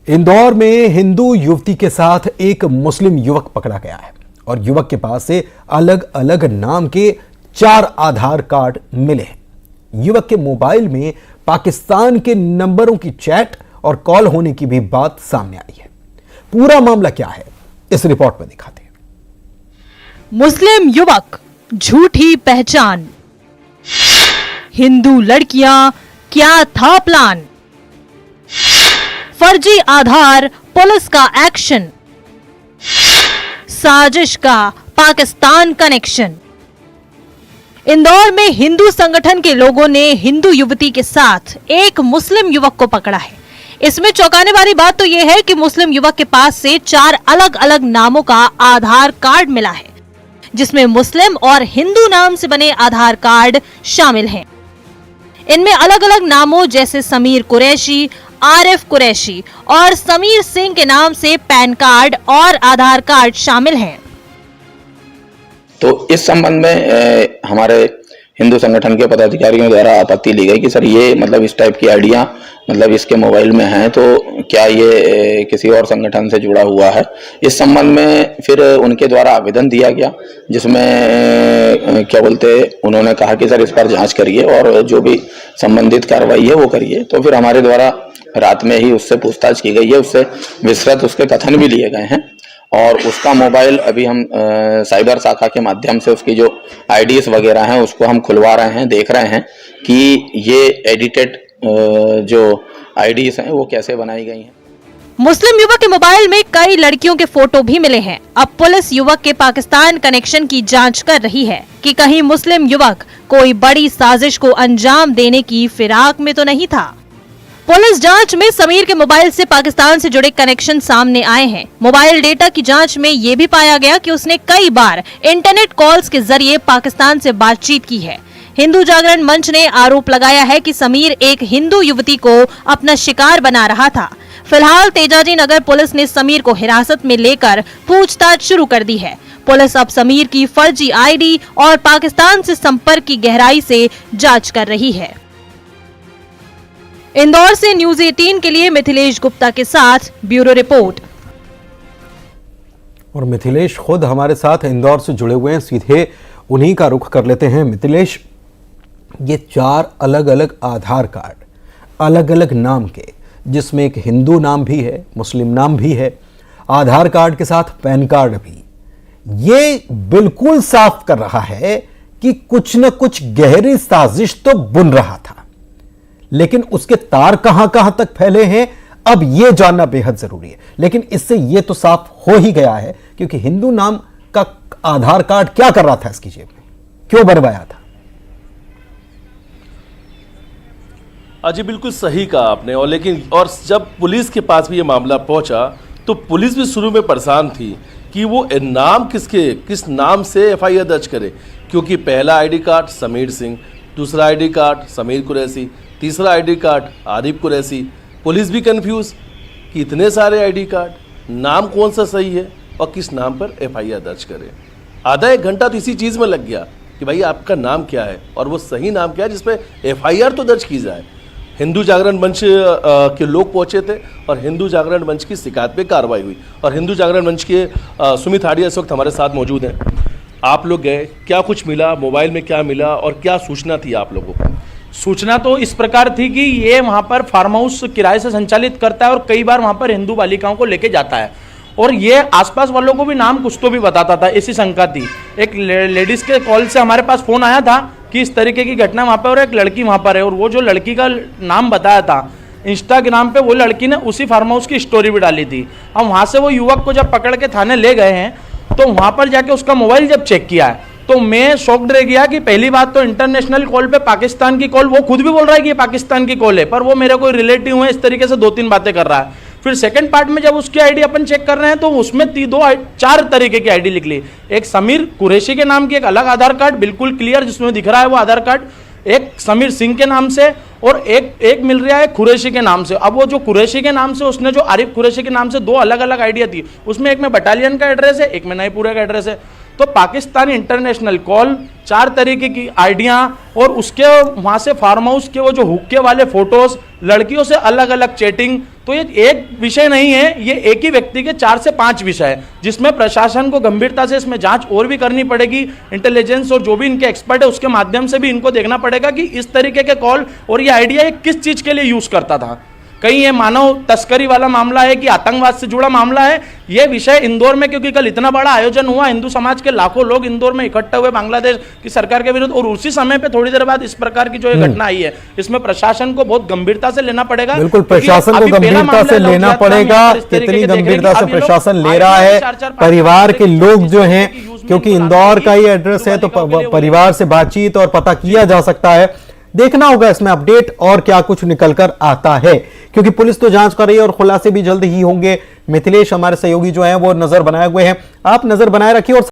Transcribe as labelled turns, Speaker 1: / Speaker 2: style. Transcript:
Speaker 1: इंदौर में हिंदू युवती के साथ एक मुस्लिम युवक पकड़ा गया है और युवक के पास से अलग अलग नाम के 4 आधार कार्ड मिले हैं। युवक के मोबाइल में पाकिस्तान के नंबरों की चैट और कॉल होने की भी बात सामने आई है। पूरा मामला क्या है, इस रिपोर्ट में दिखाते हैं।
Speaker 2: मुस्लिम युवक, झूठी पहचान, हिंदू लड़कियां, क्या था प्लान, फर्जी आधार, पुलिस का एक्शन, साजिश का पाकिस्तान कनेक्शन। इंदौर में हिंदू संगठन के लोगों ने हिंदू युवती के साथ एक मुस्लिम युवक को पकड़ा है। इसमें चौंकाने वाली बात तो यह है कि मुस्लिम युवक के पास से 4 अलग अलग नामों का आधार कार्ड मिला है, जिसमें मुस्लिम और हिंदू नाम से बने आधार कार्ड शामिल हैं। इनमें अलग अलग नामों जैसे समीर कुरैशी, आरिफ कुरैशी और समीर सिंह के नाम से पैन कार्ड और आधार कार्ड शामिल हैं।
Speaker 3: तो इस संबंध में हमारे हिंदू संगठन के पदाधिकारियों द्वारा आपत्ति ली गई कि सर ये मतलब इस टाइप की आइडिया मतलब इसके मोबाइल में है, तो क्या ये किसी और संगठन से जुड़ा हुआ है। इस संबंध में फिर उनके द्वारा आवेदन दिया गया, जिसमें क्या बोलते उन्होंने कहा कि सर इस पर जांच करिए और जो भी संबंधित कार्रवाई है वो करिए। तो फिर हमारे द्वारा रात में ही उससे पूछताछ की गई है, उससे विस्तृत उसके कथन भी लिए गए हैं और उसका मोबाइल अभी हम साइबर शाखा के माध्यम से उसकी जो आईडीज वगैरह हैं उसको हम खुलवा रहे हैं, देख रहे हैं कि ये एडिटेड जो आईडीज हैं वो कैसे बनाई गई हैं।
Speaker 2: मुस्लिम युवक के मोबाइल में कई लड़कियों के फोटो भी मिले हैं। अब पुलिस युवक के पाकिस्तान कनेक्शन की जांच कर रही है कि कहीं मुस्लिम युवक कोई बड़ी साजिश को अंजाम देने की फिराक में तो नहीं था। पुलिस जांच में समीर के मोबाइल से पाकिस्तान से जुड़े कनेक्शन सामने आए हैं। मोबाइल डेटा की जांच में ये भी पाया गया कि उसने कई बार इंटरनेट कॉल्स के जरिए पाकिस्तान से बातचीत की है। हिंदू जागरण मंच ने आरोप लगाया है कि समीर एक हिंदू युवती को अपना शिकार बना रहा था। फिलहाल तेजाजी नगर पुलिस ने समीर को हिरासत में लेकर पूछताछ शुरू कर दी है। पुलिस अब समीर की फर्जी आईडी और पाकिस्तान से संपर्क की गहराई से जांच कर रही है। इंदौर से न्यूज़ 18 के लिए मिथिलेश गुप्ता के साथ ब्यूरो रिपोर्ट।
Speaker 1: और मिथिलेश खुद हमारे साथ इंदौर से जुड़े हुए हैं, सीधे उन्हीं का रुख कर लेते हैं। मिथिलेश, ये 4 अलग अलग आधार कार्ड, अलग अलग नाम के, जिसमें एक हिंदू नाम भी है, मुस्लिम नाम भी है, आधार कार्ड के साथ पैन कार्ड भी, ये बिल्कुल साफ कर रहा है कि कुछ न कुछ गहरी साजिश तो बुन रहा था। लेकिन उसके तार कहां कहां तक फैले हैं, अब यह जानना बेहद जरूरी है। लेकिन इससे यह तो साफ हो ही गया है, क्योंकि हिंदू नाम का आधार कार्ड क्या कर रहा था इसकी जेब में, क्यों बनवाया था।
Speaker 4: जी बिल्कुल सही कहा आपने। और जब पुलिस के पास भी ये मामला पहुंचा तो पुलिस भी शुरू में परेशान थी कि वो नाम किस नाम से एफआईआर दर्ज करे, क्योंकि पहला आईडी कार्ड समीर सिंह, दूसरा आईडी कार्ड समीर कुरैशी, तीसरा ID card Arif Qureshi. Police भी कंफ्यूज कि इतने सारे आईडी कार्ड, नाम कौन सा सही है और किस नाम पर एफआईआर दर्ज करे। आधा 1 घंटा तो इसी चीज़ में लग गया कि भाई आपका नाम क्या है और वो सही नाम क्या है जिस पर एफआईआर तो दर्ज की जाए। हिंदू जागरण मंच के लोग पहुंचे थे और हिंदू जागरण मंच की शिकायत पे कार्रवाई हुई और हिंदू जागरण मंच के सुमित हाडिया इस वक्त हमारे साथ मौजूद हैं। आप लोग गए, क्या कुछ मिला, मोबाइल में क्या मिला और क्या सूचना थी आप लोगों को?
Speaker 5: सूचना तो इस प्रकार थी कि ये वहाँ पर फार्म हाउस किराए से संचालित करता है और कई बार वहाँ पर हिंदू बालिकाओं को लेके जाता है और ये आसपास वालों को भी नाम कुछ तो भी बताता था। इसी शंका थी। एक लेडीज़ के कॉल से हमारे पास फ़ोन आया था कि इस तरीके की घटना वहाँ पर और एक लड़की वहाँ पर है, और वो जो लड़की का नाम बताया था इंस्टाग्राम पे, वो लड़की ने उसी फार्म हाउस की स्टोरी भी डाली थी। अब वहाँ से वो युवक को जब पकड़ के थाने ले गए हैं तो वहाँ पर जाके उसका मोबाइल जब चेक किया है तो मैं शॉक्ड रह गया कि पहली बात तो इंटरनेशनल कॉल पे पाकिस्तान की कॉल, वो खुद भी बोल रहा है कि ये पाकिस्तान की कॉल है, पर वो मेरे कोई रिलेटिव है इस तरीके से 2-3 बातें कर रहा है। फिर सेकंड पार्ट में जब उसकी आईडी अपन चेक कर रहे हैं तो उसमें 4 तरीके की आईडी निकली। एक समीर कुरैशी के नाम की एक अलग आधार कार्ड बिल्कुल क्लियर जिसमें दिख रहा है वो आधार कार्ड, एक समीर सिंह के नाम से और एक मिल रहा है कुरैशी के नाम से। अब वो जो कुरैशी के नाम से उसने जो आरिफ कुरैशी के नाम से 2 अलग अलग आइडिया थी, उसमें एक में बटालियन का एड्रेस है, एक में नईपुरा का एड्रेस है। तो पाकिस्तानी इंटरनेशनल कॉल, 4 तरीके की आइडियां और उसके वहां से फार्म हाउस के वो जो हुक्के वाले फोटोज, लड़कियों से अलग अलग चैटिंग, तो ये एक विषय नहीं है, ये एक ही व्यक्ति के 4 से 5 विषय है, जिसमें प्रशासन को गंभीरता से इसमें जांच और भी करनी पड़ेगी। इंटेलिजेंस और जो भी इनके एक्सपर्ट है उसके माध्यम से भी इनको देखना पड़ेगा कि इस तरीके के कॉल और ये आइडिया ये किस चीज के लिए यूज करता था। कहीं ये मानव तस्करी वाला मामला है कि आतंकवाद से जुड़ा मामला है, ये विषय इंदौर में, क्योंकि कल इतना बड़ा आयोजन हुआ, हिंदू समाज के लाखों लोग इंदौर में इकट्ठा हुए बांग्लादेश की सरकार के विरुद्ध, और उसी समय पे थोड़ी देर बाद इस प्रकार की जो ये घटना आई है, इसमें प्रशासन को बहुत गंभीरता से लेना पड़ेगा।
Speaker 1: बिल्कुल, प्रशासन को गंभीरता से लेना पड़ेगा। कितनी गंभीरता से प्रशासन ले रहा है, परिवार के लोग जो हैं, क्योंकि इंदौर का ये एड्रेस है तो परिवार से बातचीत और पता किया जा सकता है। देखना होगा इसमें अपडेट और क्या कुछ निकलकर आता है, क्योंकि पुलिस तो जांच कर रही है और खुलासे भी जल्द ही होंगे। मिथिलेश हमारे सहयोगी जो हैं वो नजर बनाए हुए हैं, आप नजर बनाए रखिए और